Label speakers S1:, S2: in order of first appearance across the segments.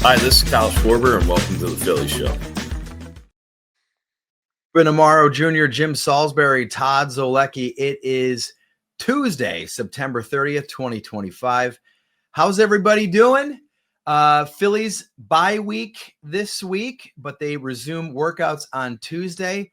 S1: Hi, this is Kyle Schwarber, and welcome to the Phillies Show.
S2: Ben Amaro Jr., Jim Salisbury, Todd Zolecki. It is Tuesday, September 30th, 2025. How's everybody doing? Phillies bye week this week, but they resume workouts on Tuesday.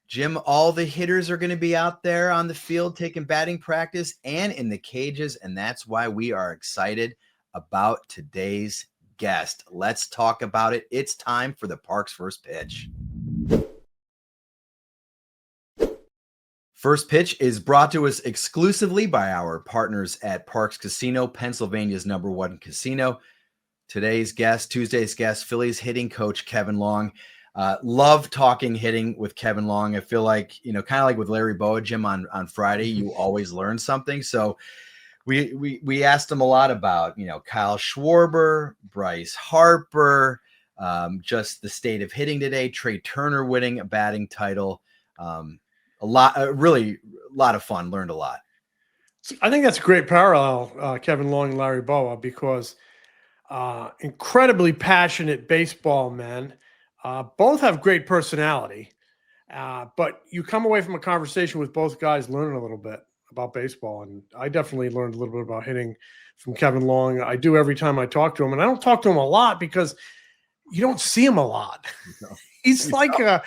S2: Jim, all the hitters are going to be out there on the field taking batting practice and in the cages, and that's why we are excited about today's guest. Let's talk about it. It's time for the Parks First Pitch. First Pitch is brought to us exclusively by our partners at Parks Casino, Pennsylvania's #1 casino. Today's guest, Tuesday's guest, Phillies hitting coach Kevin Long. Love talking hitting with Kevin Long. I feel like, kind of like with Larry Boa, Jim, on Friday, you always learn something. So we asked him a lot about, Kyle Schwarber, Bryce Harper, just the state of hitting today, Trey Turner winning a batting title. Really a lot of fun. Learned a lot.
S3: I think that's a great parallel, Kevin Long and Larry Boa, because incredibly passionate baseball men. Both have great personality, but you come away from a conversation with both guys learning a little bit about baseball. And I definitely learned a little bit about hitting from Kevin Long. I do every time I talk to him, and I don't talk to him a lot because you don't see him a lot. No. He's like a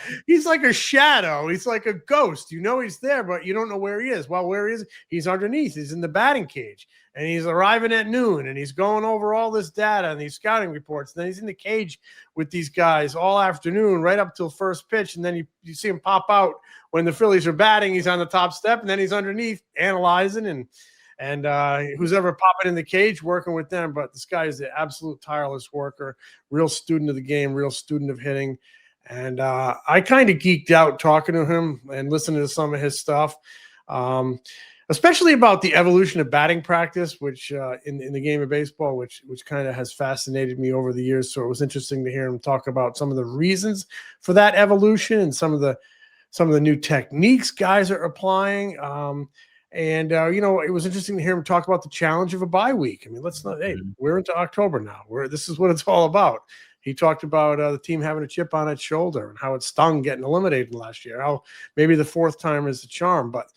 S3: shadow. He's like a ghost. He's there, but you don't know where he is. Well, where is he? He's underneath. He's in the batting cage, and he's arriving at noon, and he's going over all this data and these scouting reports. And then he's in the cage with these guys all afternoon, right up till first pitch. And then you see him pop out when the Phillies are batting. He's on the top step, and then he's underneath analyzing and who's ever popping in the cage working with them. But this guy is the absolute tireless worker, real student of the game, real student of hitting. And I kind of geeked out talking to him and listening to some of his stuff, especially about the evolution of batting practice, which in the game of baseball, which kind of has fascinated me over the years. So it was interesting to hear him talk about some of the reasons for that evolution and some of the new techniques guys are applying. It was interesting to hear him talk about the challenge of a bye week. I mean, we're into October now. This is what it's all about. He talked about the team having a chip on its shoulder and how it stung getting eliminated last year. How maybe the fourth time is the charm, but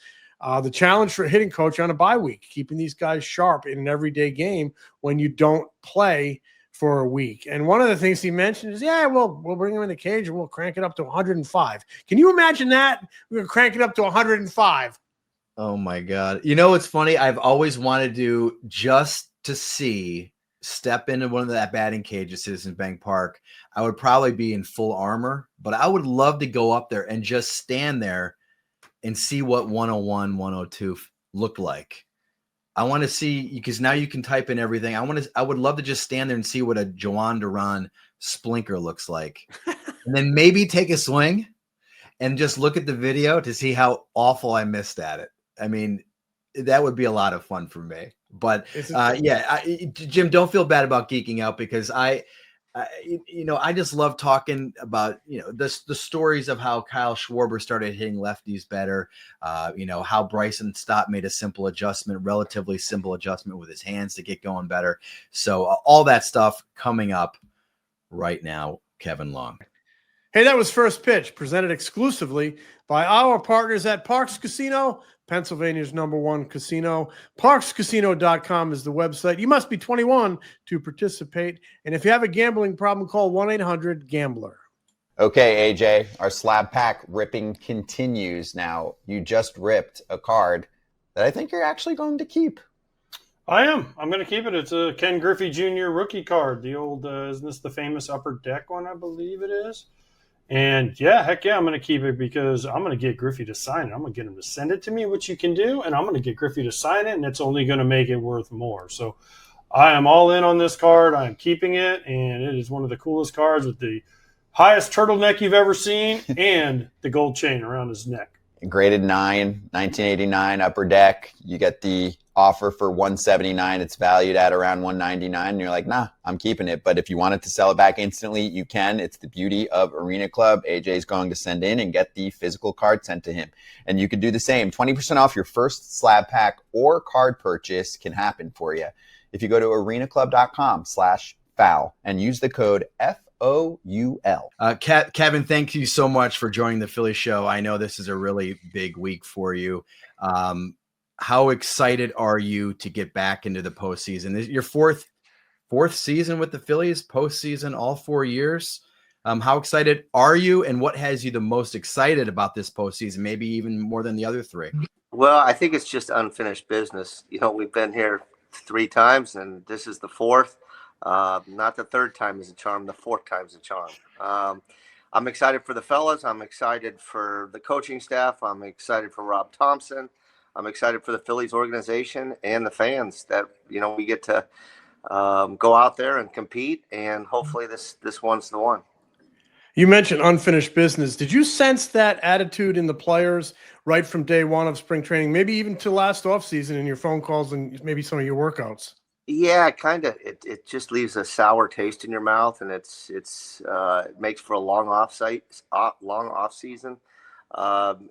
S3: the challenge for a hitting coach on a bye week, keeping these guys sharp in an everyday game when you don't play for a week. And one of the things he mentioned is, we'll bring him in the cage and we'll crank it up to 105. Can you imagine that? We're going to crank it up to 105.
S2: Oh my God. It's funny. I've always wanted to just to step into one of that batting cage at Citizens Bank Park. I would probably be in full armor, but I would love to go up there and just stand there and see what 101, 102 looked like. I want to see, because now you can type in everything. I would love to just stand there and see what a Joan Duran splinker looks like. And then maybe take a swing and just look at the video to see how awful I missed at it. I mean, that would be a lot of fun for me. But Jim, don't feel bad about geeking out, because I just love talking about, the stories of how Kyle Schwarber started hitting lefties better. How Bryson Stott made a relatively simple adjustment with his hands to get going better. So all that stuff coming up right now, Kevin Long.
S3: Hey, that was First Pitch, presented exclusively by our partners at Parks Casino, Pennsylvania's #1 casino. ParksCasino.com is the website. You must be 21 to participate. And if you have a gambling problem, call 1-800-GAMBLER.
S4: Okay, AJ, our slab pack ripping continues. Now, you just ripped a card that I think you're actually going to keep.
S5: I am. I'm going to keep it. It's a Ken Griffey Jr. rookie card. The old, isn't this the famous Upper Deck one, I believe it is? And heck yeah, I'm going to keep it because I'm going to get Griffey to sign it. I'm going to get him to send it to me, which you can do, and I'm going to get Griffey to sign it, and it's only going to make it worth more. So I am all in on this card. I am keeping it, and it is one of the coolest cards with the highest turtleneck you've ever seen and the gold chain around his neck.
S4: Graded 9, 1989 Upper Deck. You get the offer for $179. It's valued at around $199, and you're like, nah, I'm keeping it. But if you wanted to sell it back instantly, you can. It's the beauty of Arena Club. AJ's going to send in and get the physical card sent to him. And you could do the same. 20% off your first slab pack or card purchase can happen for you if you go to arenaclub.com/Phillies. FOUL and use the code FOUL.
S2: Kevin, thank you so much for joining the Philly show. I know this is a really big week for you. How excited are you to get back into the postseason? This is your fourth season with the Phillies, postseason all 4 years. How excited are you, and what has you the most excited about this postseason, maybe even more than the other three?
S6: Well, I think it's just unfinished business. We've been here 3 times, and this is the 4th. Not the 3rd time is a charm, the 4th time is a charm. I'm excited for the fellas. I'm excited for the coaching staff. I'm excited for Rob Thompson. I'm excited for the Phillies organization and the fans that, we get to go out there and compete, and hopefully this one's the one.
S3: You mentioned unfinished business. Did you sense that attitude in the players right from day one of spring training, maybe even to last offseason in your phone calls and maybe some of your workouts?
S6: Yeah, kind of. It just leaves a sour taste in your mouth, and it makes for a long off season. And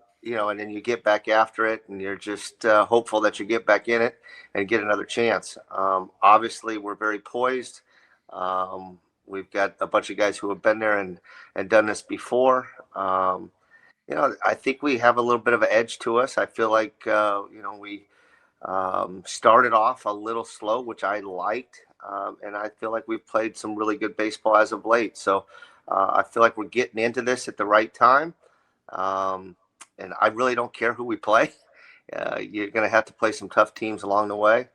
S6: then you get back after it, and you're just hopeful that you get back in it and get another chance. Obviously, we're very poised. We've got a bunch of guys who have been there and done this before. I think we have a little bit of an edge to us. I feel like, we started off a little slow, which I liked. And I feel like we've played some really good baseball as of late. So I feel like we're getting into this at the right time. And I really don't care who we play. You're going to have to play some tough teams along the way.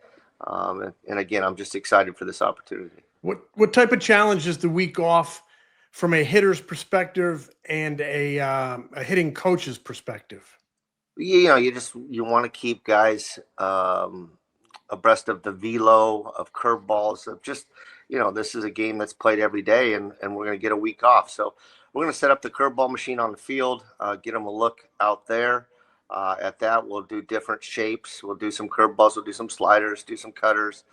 S6: And again, I'm just excited for this opportunity.
S3: What type of challenge is the week off from a hitter's perspective and a hitting coach's perspective?
S6: You want to keep guys abreast of the velo, of curveballs, of just, this is a game that's played every day, and we're going to get a week off. So we're going to set up the curveball machine on the field, get them a look out there. At that, we'll do different shapes. We'll do some curveballs. We'll do some sliders, do some cutters.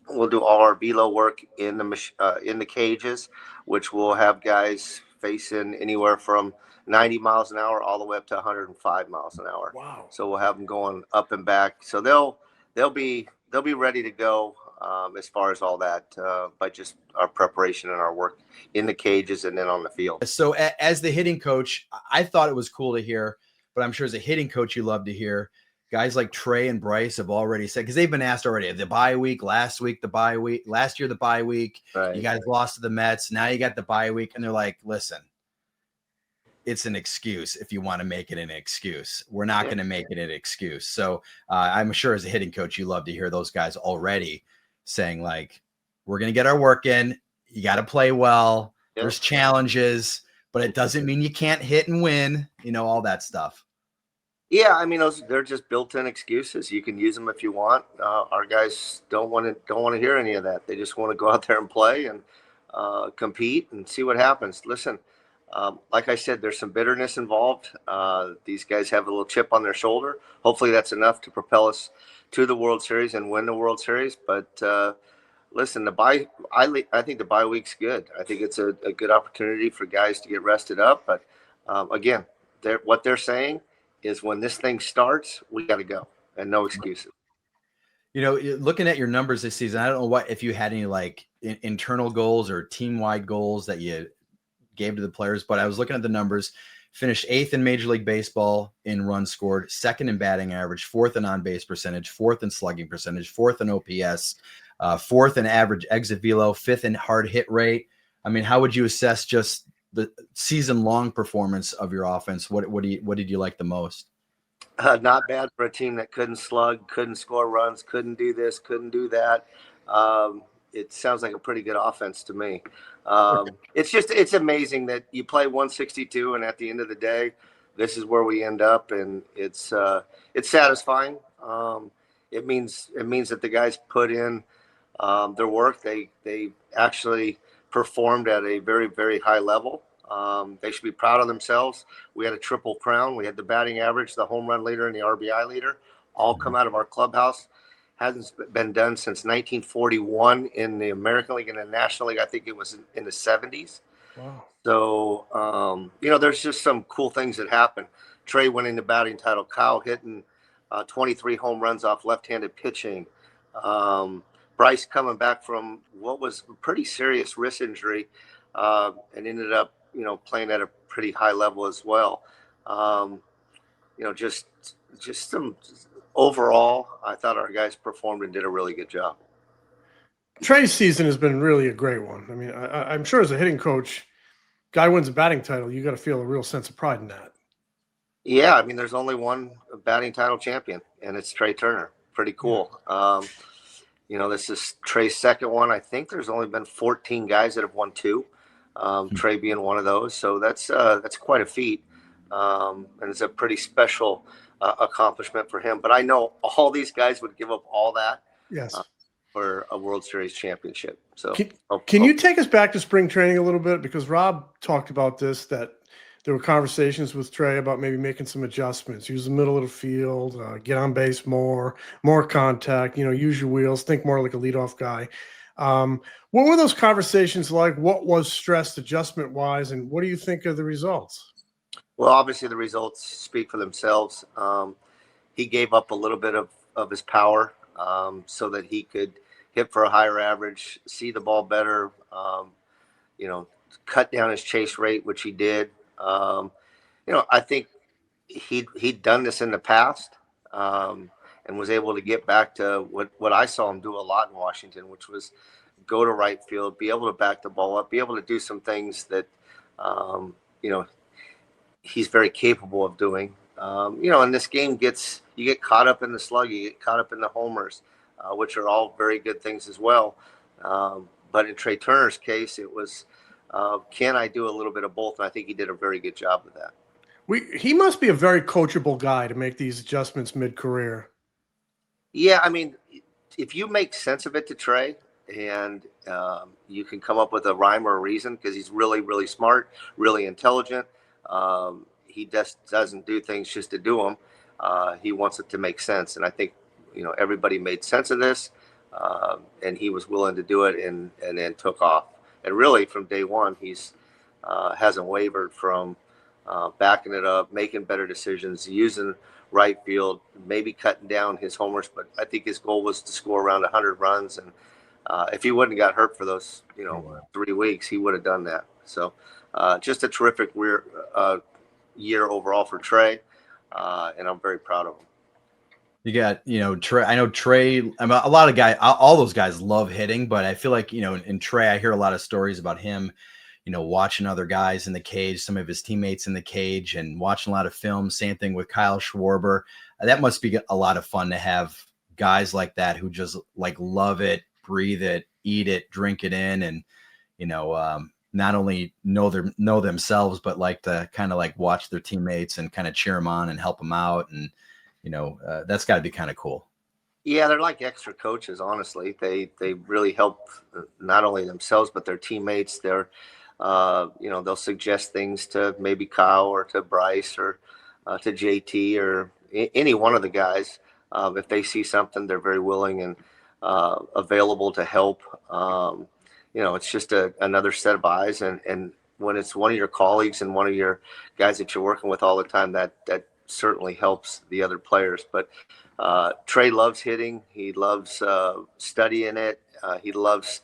S6: We'll do all our velo work in the cages, which will have guys facing anywhere from 90 miles an hour all the way up to 105 miles an hour.
S3: Wow!
S6: So we'll have them going up and back. So they'll be ready to go as far as all that by just our preparation and our work in the cages and then on the field.
S2: So as the hitting coach, I thought it was cool to hear, but I'm sure as a hitting coach, you love to hear. Guys like Trey and Bryce have already said, because they've been asked already, the bye week, last week, the bye week, last year, the bye week,
S6: right.
S2: You guys lost to the Mets. Now you got the bye week. And they're like, listen, it's an excuse. If you want to make it an excuse, we're not going to make it an excuse. So I'm sure as a hitting coach, you love to hear those guys already saying like, we're going to get our work in. You got to play well.
S6: Yep.
S2: There's challenges, but it doesn't mean you can't hit and win, all that stuff.
S6: Yeah, I mean, they're just built-in excuses. You can use them if you want. Our guys don't want to hear any of that. They just want to go out there and play and compete and see what happens. Listen, like I said, there's some bitterness involved. These guys have a little chip on their shoulder. Hopefully, that's enough to propel us to the World Series and win the World Series. But listen, I think the bye week's good. I think it's a good opportunity for guys to get rested up. But again, what they're saying is when this thing starts, we got to go and no excuses.
S2: Looking at your numbers this season, I don't know if you had any like internal goals or team-wide goals that you gave to the players, but I was looking at the numbers. Finished 8th in Major League Baseball in runs scored, 2nd in batting average, 4th in on-base percentage, 4th in slugging percentage, 4th in OPS, 4th in average exit velo, 5th in hard hit rate. I mean, how would you assess just the season-long performance of your offense? What did you like the most?
S6: Not bad for a team that couldn't slug, couldn't score runs, couldn't do this, couldn't do that. It sounds like a pretty good offense to me. It's amazing that you play 162, and at the end of the day, this is where we end up, and it's satisfying. It means that the guys put in their work. They actually performed at a very, very high level. They should be proud of themselves. We had a triple crown. We had the batting average, the home run leader, and the RBI leader all come out of our clubhouse. Hasn't been done since 1941 in the American League and the National League. I think it was in the 70s.
S3: Wow.
S6: So, there's just some cool things that happen. Trey winning the batting title, Kyle hitting 23 home runs off left-handed pitching. Bryce coming back from what was a pretty serious wrist injury, and ended up, playing at a pretty high level as well. Just some overall, I thought our guys performed and did a really good job.
S3: Trey's season has been really a great one. I mean, I'm sure as a hitting coach, guy wins a batting title, you got to feel a real sense of pride in that.
S6: Yeah, I mean, there's only one batting title champion, and it's Trey Turner. Pretty cool. This is Trey's second one. I think there's only been 14 guys that have won two. Trey being one of those. So that's quite a feat, and it's a pretty special accomplishment for him. But I know all these guys would give up all that.
S3: Yes.
S6: For a World Series championship. So
S3: can you take us back to spring training a little bit? Because Rob talked about this, that there were conversations with Trey about maybe making some adjustments, use the middle of the field, get on base more contact, use your wheels, think more like a leadoff guy. What were those conversations like? What was stressed adjustment wise? And what do you think of the results?
S6: Well, obviously the results speak for themselves. He gave up a little bit of his power, so that he could hit for a higher average, see the ball better, cut down his chase rate, which he did. I think he'd done this in the past, and was able to get back to what I saw him do a lot in Washington, which was go to right field, be able to back the ball up, be able to do some things that, he's very capable of doing. And this game you get caught up in the slug, you get caught up in the homers, which are all very good things as well. But in Trey Turner's case, it was, can I do a little bit of both? And I think he did a very good job of that.
S3: He must be a very coachable guy to make these adjustments mid-career.
S6: Yeah, I mean, if you make sense of it to Trey, and you can come up with a rhyme or a reason, because he's really, really smart, really intelligent. He just doesn't do things just to do them. He wants it to make sense. And I think, everybody made sense of this, and he was willing to do it and then took off. And really from day one, he's hasn't wavered from backing it up, making better decisions, using right field, maybe cutting down his homers. But I think his goal was to score around 100 runs. And if he wouldn't have got hurt for those, 3 weeks, he would have done that. So just a terrific year overall for Trey, and I'm very proud of him.
S2: You got, Trey. I know Trey. A lot of guys, all those guys love hitting, but I feel like, in Trey, I hear a lot of stories about him, watching other guys in the cage, some of his teammates in the cage, and watching a lot of film. Same thing with Kyle Schwarber. That must be a lot of fun to have guys like that who just like love it, breathe it, eat it, drink it in, and not only know themselves, but like to kind of like watch their teammates and kind of cheer them on and help them out. And, that's got to be kind of cool.
S6: Yeah, they're like extra coaches, honestly. They really help not only themselves, but their teammates. They're, they'll suggest things to maybe Kyle or to Bryce or to JT or any one of the guys. If they see something, they're very willing and available to help. It's just another set of eyes. And when it's one of your colleagues and one of your guys that you're working with all the time, that certainly helps the other players. But Trey loves hitting. He loves studying it. He loves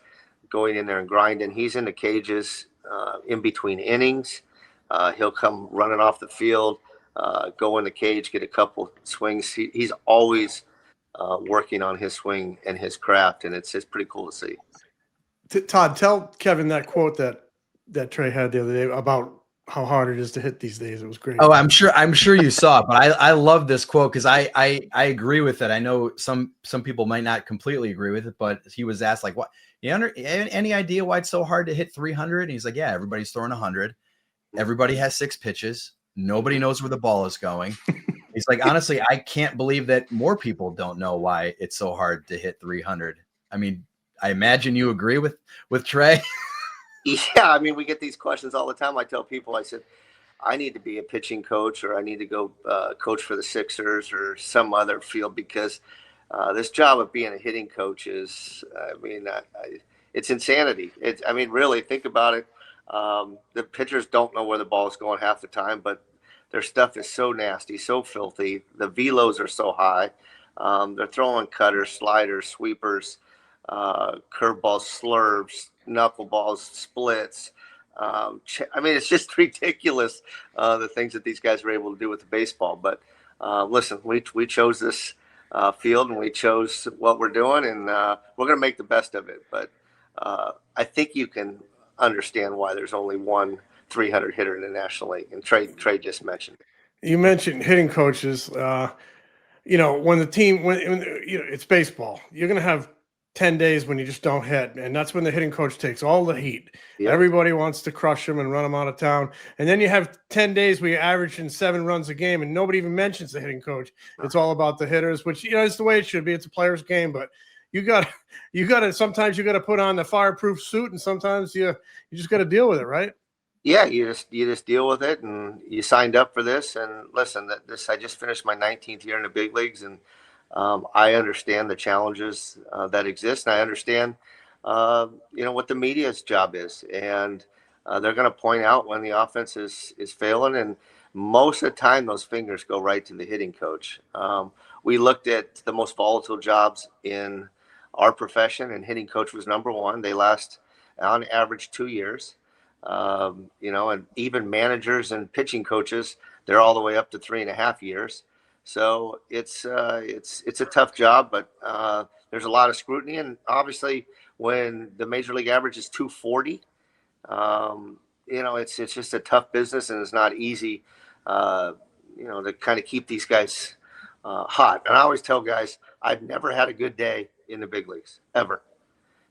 S6: going in there and grinding. He's in the cages in between innings. He'll come running off the field, go in the cage, get a couple swings. He's always working on his swing and his craft, and it's pretty cool to see.
S3: Todd, tell Kevin that quote that Trey had the other day about how hard it is to hit these days. It was great.
S2: Oh, I'm sure you saw it, but I love this quote because I agree with it. I know some people might not completely agree with it, but he was asked like, what, any idea why it's so hard to hit 300? And he's like, yeah, everybody's throwing 100. Everybody has 6 pitches. Nobody knows where the ball is going. He's like, honestly, I can't believe that more people don't know why it's so hard to hit 300. I mean, I imagine you agree with Trey.
S6: Yeah, I mean, we get these questions all the time. I tell people, I said, I need to be a pitching coach, or I need to go coach for the Sixers or some other field, because this job of being a hitting coach is, it's insanity. Really, think about it. The pitchers don't know where the ball is going half the time, but their stuff is so nasty, so filthy. The velos are so high. They're throwing cutters, sliders, sweepers, curveballs, slurves, knuckleballs, splits. I mean, it's just ridiculous, the things that these guys are able to do with the baseball. But listen, we chose this field, and we chose what we're doing, and we're going to make the best of it. But I think you can understand why there's only one 300 hitter in the National League, and Trey just mentioned it.
S3: You mentioned hitting coaches. When the team when it's baseball, you're going to have 10 days when you just don't hit, and that's when the hitting coach takes all the heat.
S6: Yep.
S3: Everybody wants to crush them and run them out of town, and then you have 10 days where you're averaging 7 runs a game, and nobody even mentions the hitting coach. It's all about the hitters, which it's the way it should be. It's a player's game, but you got to sometimes you got to put on the fireproof suit, and sometimes you just got to deal with it, right?
S6: Yeah, you just deal with it, and you signed up for this. And listen, I just finished my 19th year in the big leagues, and I understand the challenges that exist, and I understand what the media's job is, and they're going to point out when the offense is failing, and most of the time those fingers go right to the hitting coach. We looked at the most volatile jobs in our profession, and hitting coach was number one. They last on average 2 years. And even managers and pitching coaches, they're all the way up to 3.5 years. So it's a tough job, but there's a lot of scrutiny. And obviously, when the major league average is 240, it's just a tough business, and it's not easy, to kind of keep these guys hot. And I always tell guys, I've never had a good day in the big leagues ever.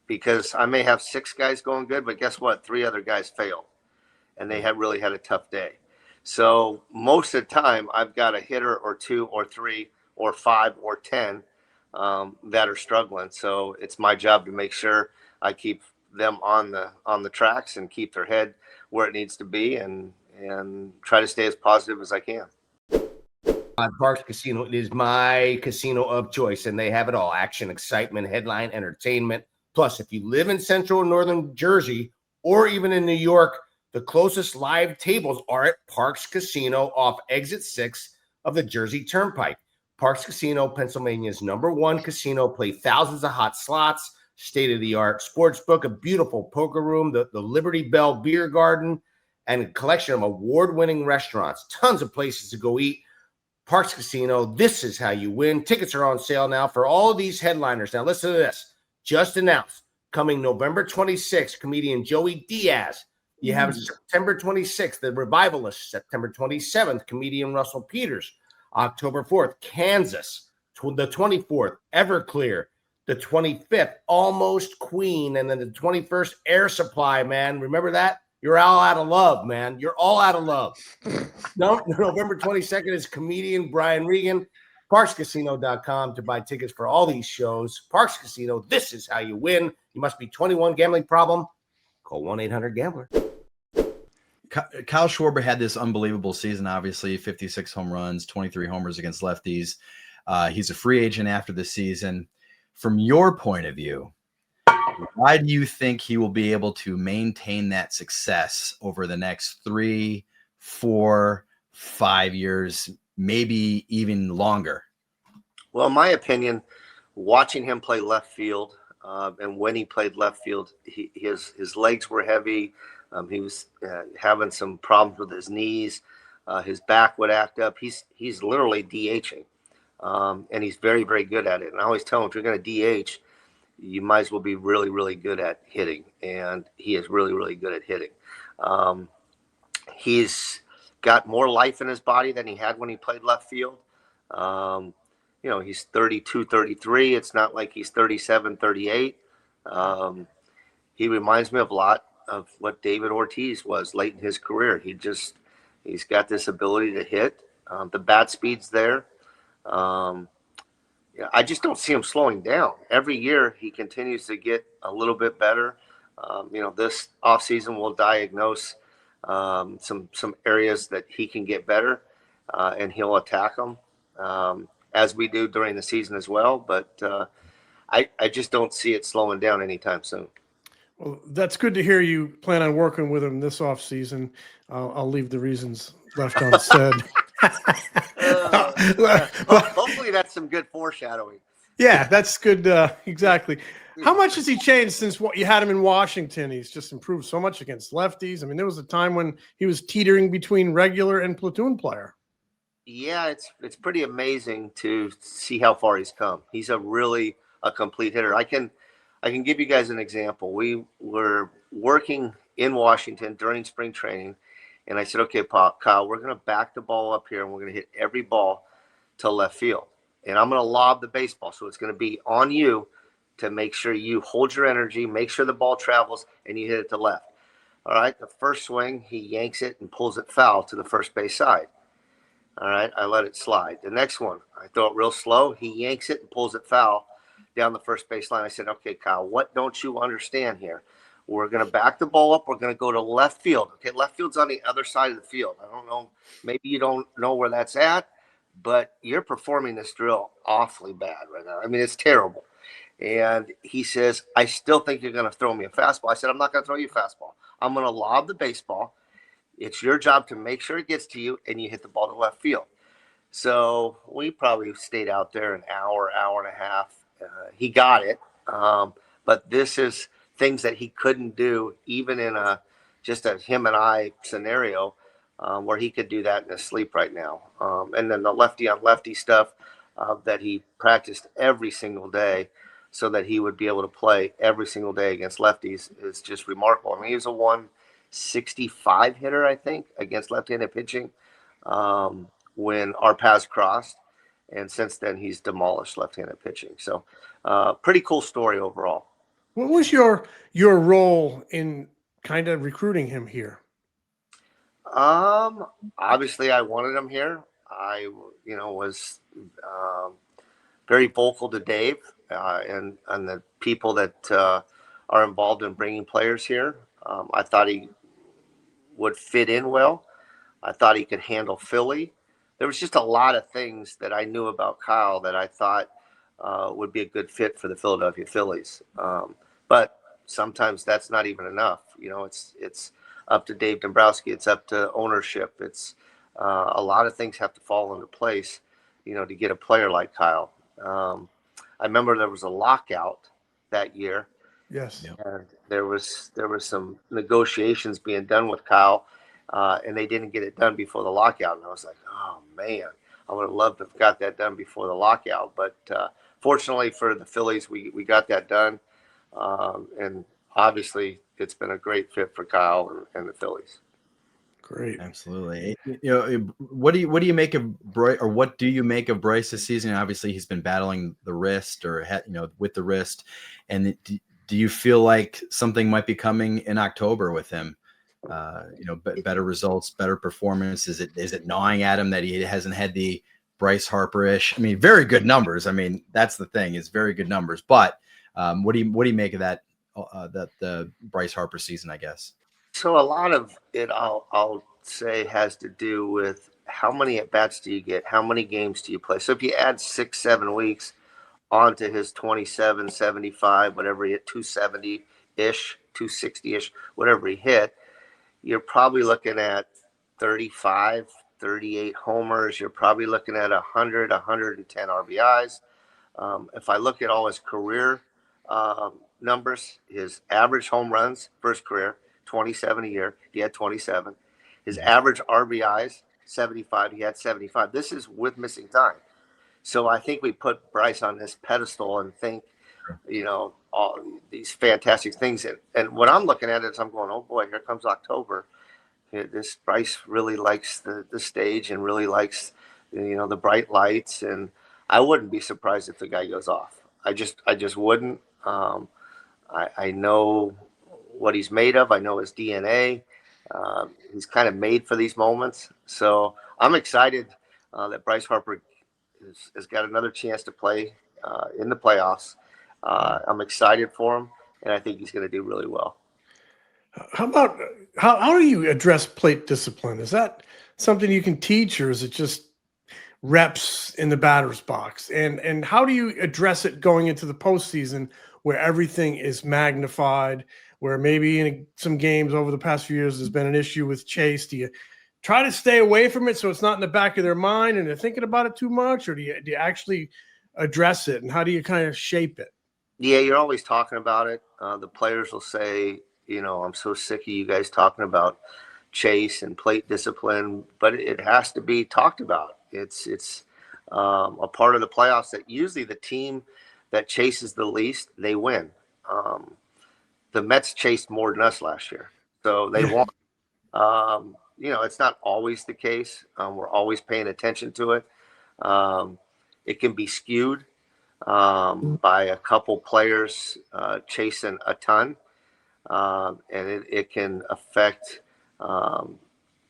S6: Because I may have 6 guys going good, but guess what? 3 other guys failed, and they have really had a tough day. So most of the time, I've got a hitter or 2 or 3 or 5 or 10 that are struggling. So it's my job to make sure I keep them on the tracks and keep their head where it needs to be, and try to stay as positive as I can.
S7: Parks Casino, it is my casino of choice, and they have it all: action, excitement, headline, entertainment. Plus, if you live in central or northern Jersey, or even in New York, the closest live tables are at Parks Casino off exit 6 of the Jersey Turnpike. Parks Casino, Pennsylvania's #1 casino, play thousands of hot slots, state-of-the-art sports book, a beautiful poker room, the Liberty Bell Beer Garden, and a collection of award-winning restaurants. Tons of places to go eat. Parks Casino, this is how you win. Tickets are on sale now for all of these headliners. Now listen to this. Just announced, coming November 26th, comedian Joey Diaz. You have September 26th, The Revivalist. September 27th, comedian Russell Peters. October 4th, Kansas. The 24th, Everclear. The 25th, Almost Queen. And then the 21st, Air Supply, man. Remember that? You're all out of love, man. You're all out of love. No, November 22nd is comedian Brian Regan. ParksCasino.com to buy tickets for all these shows. Parks Casino, this is how you win. You must be 21. Gambling problem? Call 1-800-GAMBLER.
S2: Kyle Schwarber had this unbelievable season, obviously, 56 home runs, 23 homers against lefties. He's a free agent after the season. From your point of view, why do you think he will be able to maintain that success over the next 3, 4, 5 years, maybe even longer?
S6: Well, in my opinion, watching him play left field, and when he played left field, his legs were heavy. He was having some problems with his knees. His back would act up. He's literally DHing, and he's very, very good at it. And I always tell him, if you're going to DH, you might as well be really, really good at hitting. And he is really, really good at hitting. He's got more life in his body than he had when he played left field. He's 32, 33. It's not like he's 37, 38. He reminds me of a lot of what David Ortiz was late in his career. He's got this ability to hit. The bat speed's there. I just don't see him slowing down. Every year he continues to get a little bit better. This offseason we'll diagnose some areas that he can get better, and he'll attack them as we do during the season as well. But I just don't see it slowing down anytime soon.
S3: Well, that's good to hear you plan on working with him this offseason. I'll leave the reasons left unsaid.
S6: Hopefully that's some good foreshadowing.
S3: Yeah, that's good. Exactly. How much has he changed since what you had him in Washington? He's just improved so much against lefties. I mean, there was a time when he was teetering between regular and platoon player.
S6: Yeah, it's pretty amazing to see how far he's come. He's a complete hitter. I can give you guys an example. We were working in Washington during spring training, and I said, okay, Kyle, we're going to back the ball up here, and we're going to hit every ball to left field. And I'm going to lob the baseball, so it's going to be on you to make sure you hold your energy, make sure the ball travels, and you hit it to left. All right, the first swing, he yanks it and pulls it foul to the first base side. All right, I let it slide. The next one, I throw it real slow. He yanks it and pulls it foul down the first base line. I said, okay, Kyle, what don't you understand here? We're going to back the ball up. We're going to go to left field. Okay, left field's on the other side of the field. I don't know. Maybe you don't know where that's at, but you're performing this drill awfully bad right now. I mean, it's terrible. And he says, I still think you're going to throw me a fastball. I said, I'm not going to throw you a fastball. I'm going to lob the baseball. It's your job to make sure it gets to you, and you hit the ball to left field. So we probably stayed out there an hour, hour and a half. He got it. But this is things that he couldn't do even in just a him and I scenario where he could do that in his sleep right now. And then the lefty on lefty stuff that he practiced every single day so that he would be able to play every single day against lefties is just remarkable. I mean, he was a 165 hitter, I think, against left-handed pitching when our paths crossed. And since then, he's demolished left-handed pitching. So pretty cool story overall.
S3: What was your role in kind of recruiting him here?
S6: Obviously, I wanted him here. I, was very vocal to Dave and the people that are involved in bringing players here. I thought he would fit in well. I thought he could handle Philly. There was just a lot of things that I knew about Kyle that I thought would be a good fit for the Philadelphia Phillies. But sometimes that's not even enough. It's up to Dave Dombrowski. It's up to ownership. It's a lot of things have to fall into place, to get a player like Kyle. I remember there was a lockout that year.
S3: Yes.
S6: And there was some negotiations being done with Kyle, and they didn't get it done before the lockout. And I was like, oh man, I would have loved to have got that done before the lockout. But fortunately for the Phillies, we got that done. And obviously it's been a great fit for Kyle and the Phillies.
S2: Great. Absolutely. What do you make of Bryce, or what do you make of Bryce this season? Obviously he's been battling the wrist with the wrist. And do you feel like something might be coming in October with him? Better results, better performance. Is it gnawing at him that he hasn't had the Bryce Harper-ish? I mean, very good numbers. I mean, that's the thing, is very good numbers. But what do you make of that the Bryce Harper season, I guess?
S6: So a lot of it, I'll say, has to do with how many at bats do you get, how many games do you play. So if you add 6-7 weeks onto his 27, 75, whatever he hit, 270-ish, 260-ish, whatever he hit, you're probably looking at 35, 38 homers. You're probably looking at 100, 110 RBIs. If I look at all his career numbers, his average home runs first career, 27 a year. He had 27. His average RBIs, 75. He had 75. This is with missing time. So I think we put Bryce on this pedestal and think, all these fantastic things. And what I'm looking at is I'm going, oh boy, here comes October. This Bryce really likes the stage and really likes, the bright lights. And I wouldn't be surprised if the guy goes off. I just wouldn't. I know what he's made of. I know his DNA. He's kind of made for these moments. So I'm excited that Bryce Harper has got another chance to play in the playoffs. I'm excited for him, and I think he's going to do really well.
S3: How about how do you address plate discipline? Is that something you can teach, or is it just reps in the batter's box? And how do you address it going into the postseason where everything is magnified, where maybe in some games over the past few years there's been an issue with chase? Do try to stay away from it so it's not in the back of their mind and they're thinking about it too much, or do you actually address it, and how do you kind of shape it?
S6: Yeah, you're always talking about it. The players will say, I'm so sick of you guys talking about chase and plate discipline, but it has to be talked about. It's a part of the playoffs that usually the team that chases the least, they win. The Mets chased more than us last year, so they won. It's not always the case. We're always paying attention to it. It can be skewed by a couple players chasing a ton, and it can affect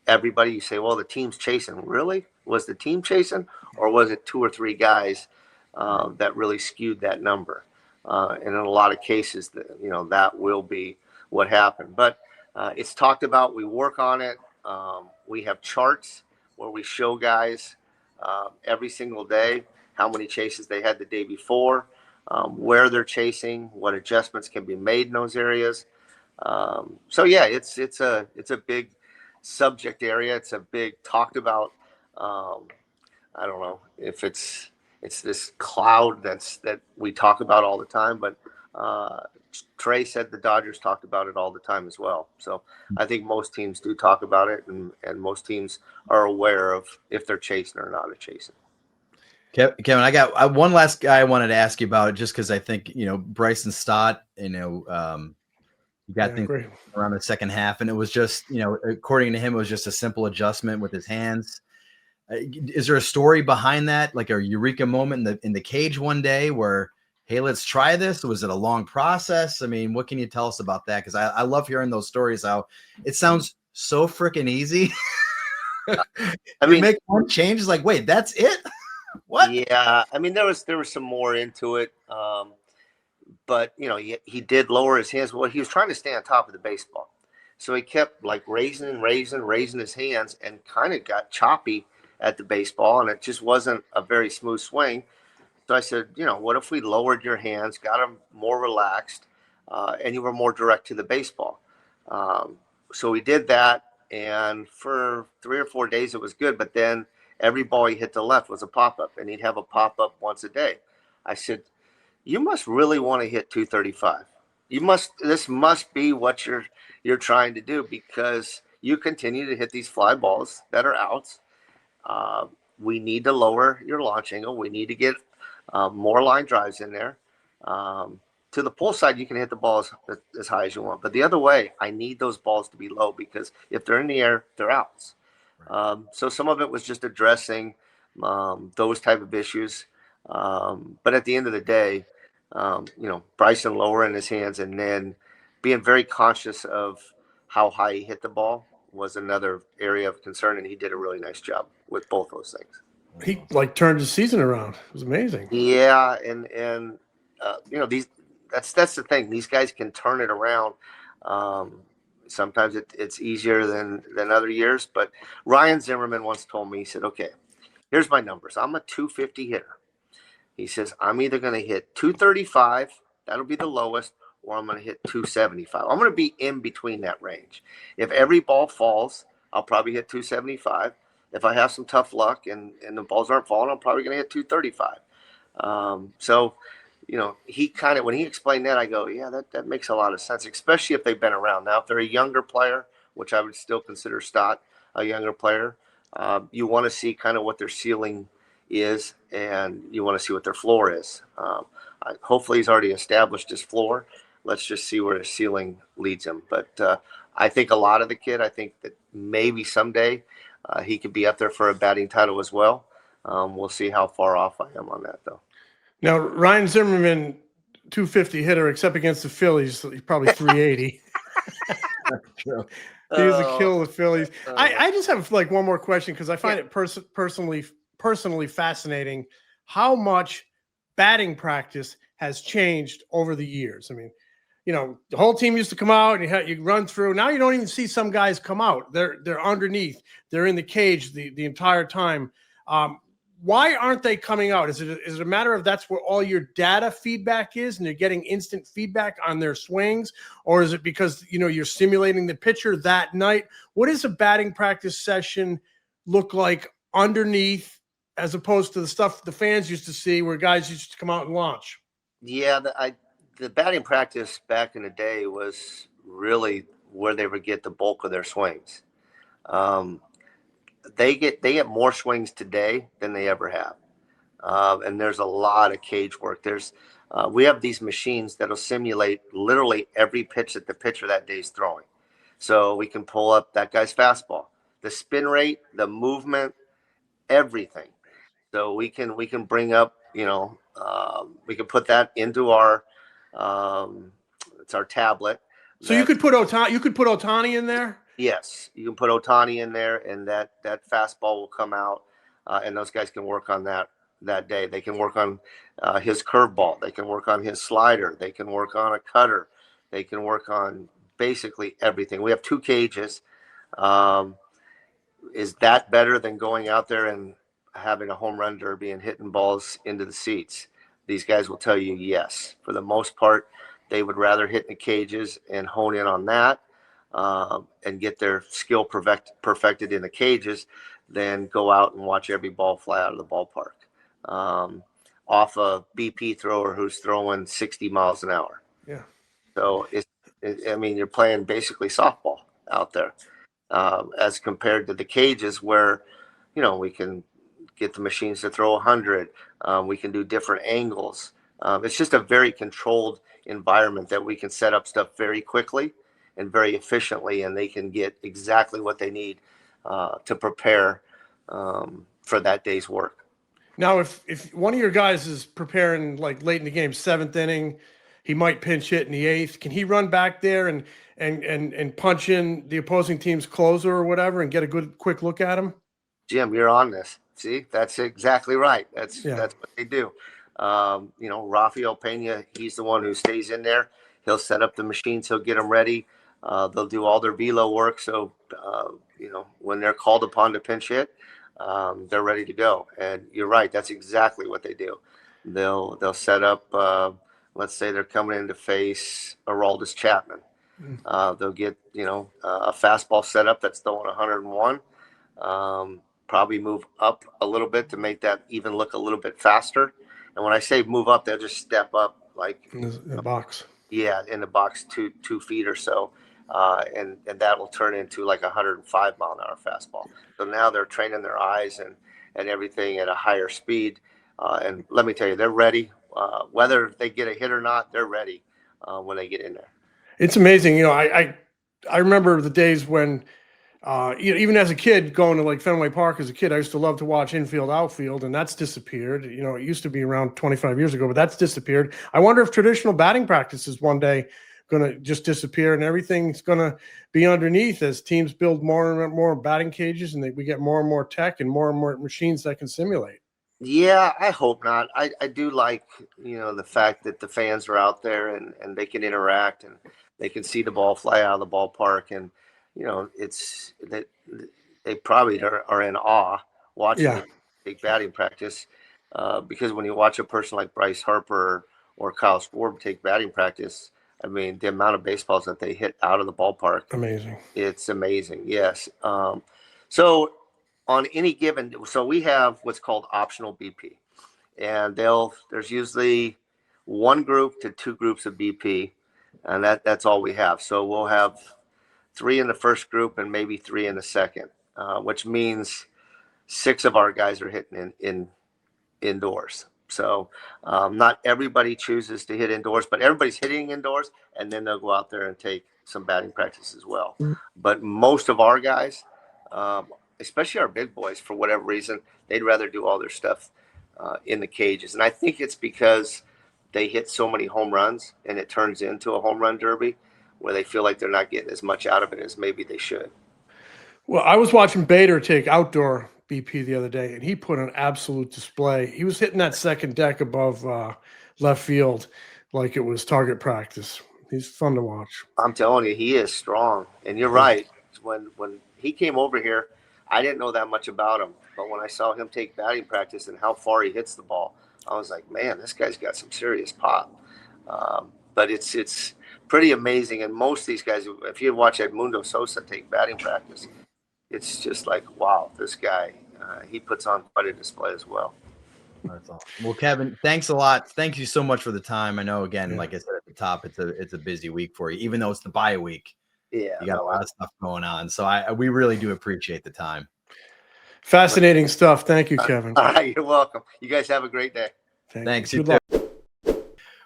S6: everybody. You say, well, the team's chasing. Really? Was the team chasing, or was it 2 or 3 guys that really skewed that number? And in a lot of cases, that will be what happened. But it's talked about. We work on it. We have charts where we show guys every single day how many chases they had the day before, where they're chasing, what adjustments can be made in those areas. So yeah, it's a big subject area. It's a big talked about. I don't know if it's this cloud that we talk about all the time, but Trey said the Dodgers talked about it all the time as well. So I think most teams do talk about it, and most teams are aware of if they're chasing or not chasing.
S2: Kevin, I got one last guy I wanted to ask you about, just because I think, Bryson Stott, he got things
S3: great
S2: around the second half, and it was just, according to him, it was just a simple adjustment with his hands. Is there a story behind that, like a eureka moment in the cage one day where, hey, let's try this? Was it a long process? I mean, what can you tell us about that? Because I love hearing those stories. How it sounds so freaking easy. You make one change, it's like, wait, that's it? What?
S6: Yeah, I mean, there was some more into it, but he did lower his hands. Well, he was trying to stay on top of the baseball, so he kept like raising his hands, and kind of got choppy at the baseball, and it just wasn't a very smooth swing. So I said, what if we lowered your hands, got them more relaxed, and you were more direct to the baseball? So we did that, and for 3 or 4 days it was good, but then every ball he hit to left was a pop-up, and he'd have a pop-up once a day. I said, you must really want to hit 235. This must be what you're trying to do, because you continue to hit these fly balls that are outs. We need to lower your launch angle. We need to get more line drives in there. To the pull side, you can hit the balls as high as you want. But the other way, I need those balls to be low, because if they're in the air, they're outs. So some of it was just addressing those type of issues. But at the end of the day, Bryson lowering his hands and then being very conscious of how high he hit the ball was another area of concern, and he did a really nice job with both those things.
S3: He turned his season around. It was amazing.
S6: Yeah, and that's the thing. These guys can turn it around. Sometimes it's easier than other years. But Ryan Zimmerman once told me, he said, okay, here's my numbers. I'm a 250 hitter. He says, I'm either going to hit 235, that'll be the lowest, or I'm going to hit 275. I'm going to be in between that range. If every ball falls, I'll probably hit 275. If I have some tough luck and the balls aren't falling, I'm probably going to hit 235. So, he kind of, when he explained that, I go, yeah, that makes a lot of sense, especially if they've been around. Now, if they're a younger player, which I would still consider Stott a younger player, you want to see kind of what their ceiling is, and you want to see what their floor is. Hopefully he's already established his floor. Let's just see where his ceiling leads him. But I think a lot of the kid, I think that maybe someday he could be up there for a batting title as well. We'll see how far off I am on that, though.
S3: Now, Ryan Zimmerman, 250 hitter, except against the Phillies, he's probably 380. He was a kill the Phillies. I just have like one more question, because I find it personally fascinating how much batting practice has changed over the years. I mean, the whole team used to come out and you run through. Now you don't even see some guys come out. They're underneath. They're in the cage the entire time. why aren't they coming out? Is it a matter of that's where all your data feedback is and you're getting instant feedback on their swings? Or is it because, you're simulating the pitcher that night? What does a batting practice session look like underneath as opposed to the stuff the fans used to see where guys used to come out and launch?
S6: Yeah, the batting practice back in the day was really where they would get the bulk of their swings. They get more swings today than they ever have, and there's a lot of cage work. We have these machines that'll simulate literally every pitch that the pitcher that day is throwing, so we can pull up that guy's fastball, the spin rate, the movement, everything. So we can bring up, we can put that into our it's our tablet.
S3: So you could put Ohtani in there?
S6: Yes, you can put Ohtani in there, and that fastball will come out, and those guys can work on that day. They can work on his curveball. They can work on his slider. They can work on a cutter. They can work on basically everything. We have 2 cages. Is that better than going out there and having a home run derby and hitting balls into the seats? These guys will tell you yes. For the most part, they would rather hit in the cages and hone in on that. And get their skill perfected in the cages, than go out and watch every ball fly out of the ballpark off a BP thrower who's throwing 60 miles an hour.
S3: Yeah.
S6: So you're playing basically softball out there, as compared to the cages where, we can get the machines to throw 100. We can do different angles. It's just a very controlled environment that we can set up stuff very quickly and very efficiently, and they can get exactly what they need to prepare for that day's work.
S3: Now, if one of your guys is preparing like late in the game, 7th inning, he might pinch hit in the 8th. Can he run back there and punch in the opposing team's closer or whatever and get a good quick look at him?
S6: Jim, you're on this. See, that's exactly right. That's what they do. Rafael Pena, he's the one who stays in there. He'll set up the machines. He'll get them ready. They'll do all their velo work. So, when they're called upon to pinch hit, they're ready to go. And you're right. That's exactly what they do. They'll set up, let's say they're coming in to face Aroldis Chapman. They'll get, a fastball set up that's throwing 101. Probably move up a little bit to make that even look a little bit faster. And when I say move up, they'll just step up like
S3: in the box.
S6: Yeah, in the box 2 feet or so. And that will turn into like 105 mile an hour fastball. So now they're training their eyes and everything at a higher speed. And let me tell you, they're ready. Whether they get a hit or not, they're ready when they get in there.
S3: It's amazing. I remember the days when, even as a kid going to like Fenway Park as a kid, I used to love to watch infield, outfield, and that's disappeared. It used to be around 25 years ago, but that's disappeared. I wonder if traditional batting practice is one day going to just disappear and everything's going to be underneath as teams build more and more batting cages and we get more and more tech and more machines that can simulate.
S6: Yeah, I hope not. I do like, the fact that the fans are out there and they can interact and they can see the ball fly out of the ballpark. And, it's that they probably are in awe watching big batting practice because when you watch a person like Bryce Harper or Kyle Schwarber take batting practice, I mean, the amount of baseballs that they hit out of the ballpark.
S3: Amazing.
S6: It's amazing. Yes. So on any given, so we have what's called optional BP, and there's usually 1 group to 2 groups of BP, and that's all we have. So we'll have 3 in the first group and maybe 3 in the second, which means 6 of our guys are hitting indoors. So not everybody chooses to hit indoors, but everybody's hitting indoors, and then they'll go out there and take some batting practice as well. But most of our guys, especially our big boys, for whatever reason, they'd rather do all their stuff in the cages. And I think it's because they hit so many home runs and it turns into a home run derby where they feel like they're not getting as much out of it as maybe they should.
S3: Well, I was watching Bader take outdoor BP the other day, and he put an absolute display. He was hitting that second deck above left field like it was target practice. He's fun to watch.
S6: I'm telling you, he is strong. And you're right. When he came over here, I didn't know that much about him, but when I saw him take batting practice and how far he hits the ball, I was like, man, this guy's got some serious pop. But it's pretty amazing. And most of these guys, if you watch Edmundo Sosa take batting practice, it's just like, wow, this guy, he puts on quite a display as well.
S2: That's awesome. Well, Kevin, thanks a lot. Thank you so much for the time. I know, again, like I said at the top, it's a busy week for you, even though it's the bye week.
S6: Yeah,
S2: you got a lot of stuff going on. So we really do appreciate the time.
S3: Fascinating stuff. Thank you, Kevin.
S6: You're welcome. You guys have a great day.
S2: Thanks. You too.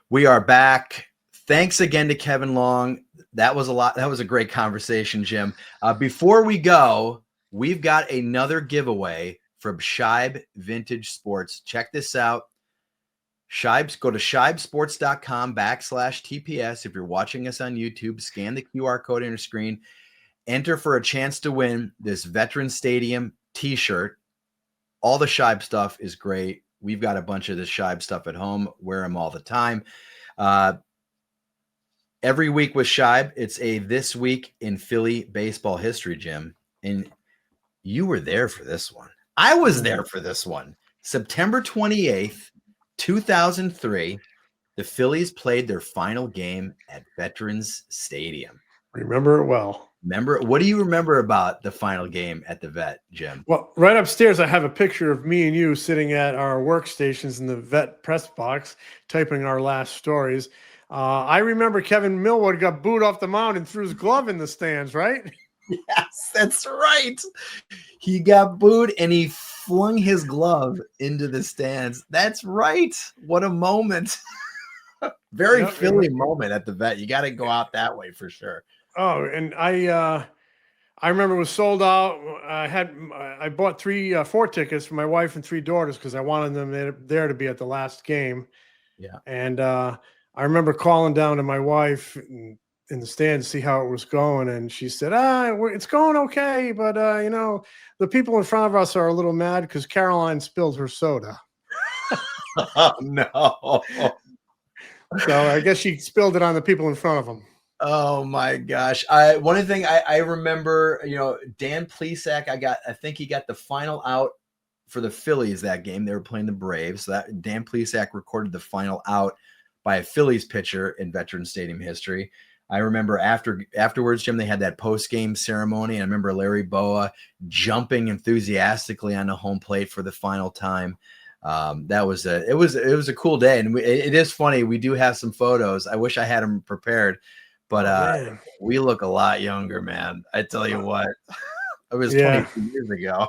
S2: We are back. Thanks again to Kevin Long. That was a lot. That was a great conversation, Jim. Before we go, we've got another giveaway from Scheib Vintage Sports. Check this out. Scheib's, go to scheibsports.com/TPS. If you're watching us on YouTube, scan the QR code on your screen. Enter for a chance to win this Veteran Stadium t-shirt. All the Scheib stuff is great. We've got a bunch of the Scheib stuff at home. Wear them all the time. Every week with Scheib, it's a This Week in Philly Baseball History, Jim. And you were there for this one. I was there for this one. September 28th, 2003, the Phillies played their final game at Veterans Stadium.
S3: Remember it well.
S2: What do you remember about the final game at the Vet, Jim?
S3: Well, right upstairs, I have a picture of me and you sitting at our workstations in the Vet press box, typing our last stories. I remember Kevin Millwood got booed off the mound and threw his glove in the stands, right?
S2: Yes, that's right. He got booed and he flung his glove into the stands. That's right. What a moment. Very Philly moment at the Vet. You got to go out that way for sure.
S3: Oh, and I remember it was sold out. I bought 4 tickets for my wife and 3 daughters because I wanted them there to be at the last game.
S2: Yeah.
S3: And I remember calling down to my wife in the stand to see how it was going, and she said, it's going okay, but the people in front of us are a little mad because Caroline spilled her soda.
S2: Oh no.
S3: So I guess she spilled it on the people in front of them.
S2: Oh my gosh. One thing I remember, Dan Plesac, I think he got the final out for the Phillies that game. They were playing the Braves. So that Dan Plesac recorded the final out by a Phillies pitcher in Veteran Stadium history. I remember afterwards, Jim, they had that post-game ceremony. I remember Larry Boa jumping enthusiastically on the home plate for the final time. It was a cool day. And it is funny. We do have some photos. I wish I had them prepared, but we look a lot younger, man. I tell you what, it was 22 years ago.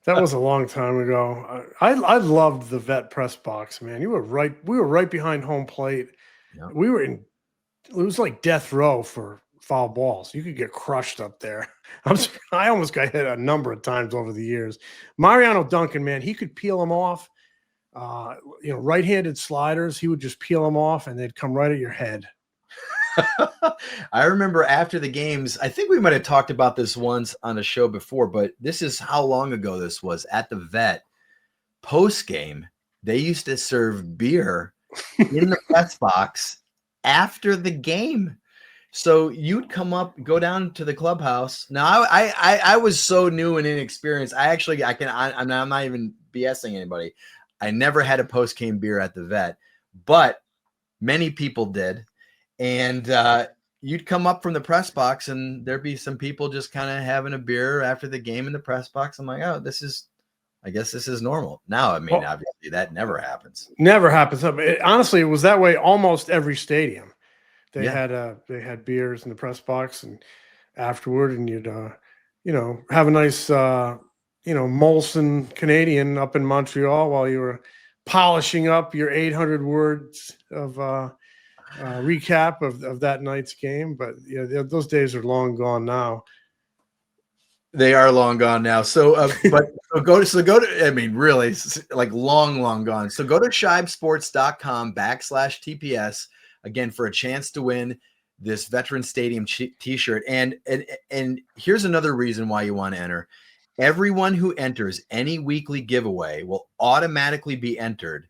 S3: That was a long time ago. I loved the Vet press box, man. We were right behind home plate.
S2: Yep.
S3: It was like death row for foul balls. You could get crushed up there. I almost got hit a number of times over the years. Mariano Duncan, man, he could peel them off. Right-handed sliders, he would just peel them off and they'd come right at your head.
S2: I remember after the games, I think we might have talked about this once on a show before, but this is how long ago this was. At the Vet, post-game, they used to serve beer in the press box after the game. So you'd go down to the clubhouse. Now I was so new and inexperienced. I'm not even BSing anybody. I never had a post-game beer at the Vet, but many people did. And you'd come up from the press box and there'd be some people just kind of having a beer after the game in the press box. I'm like, I guess this is normal. Now, obviously that never happens.
S3: Never happens. Honestly, it was that way almost every stadium. They had beers in the press box and afterward, and you'd have a nice Molson Canadian up in Montreal while you were polishing up your 800 words of recap of that night's game. But those days are long gone now.
S2: They are long gone now. So, go to, really, like long gone. So go to scheibsports.com/TPS again for a chance to win this Veteran Stadium t-shirt. And here's another reason why you want to enter. Everyone who enters any weekly giveaway will automatically be entered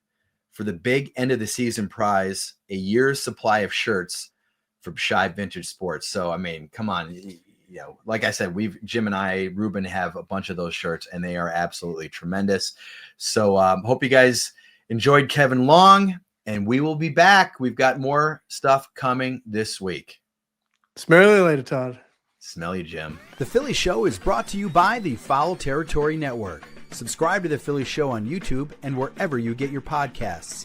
S2: for the big end of the season prize, a year's supply of shirts from Scheib Vintage Sports. So, come on. like I said, Jim and Ruben have a bunch of those shirts, and they are absolutely tremendous. So hope you guys enjoyed Kevin Long, and we will be back. We've got more stuff coming this week.
S3: Smell you later, Todd.
S2: Smell you, Jim.
S8: The Philly Show is brought to you by the Foul Territory Network. Subscribe to The Philly Show on YouTube and wherever you get your podcasts.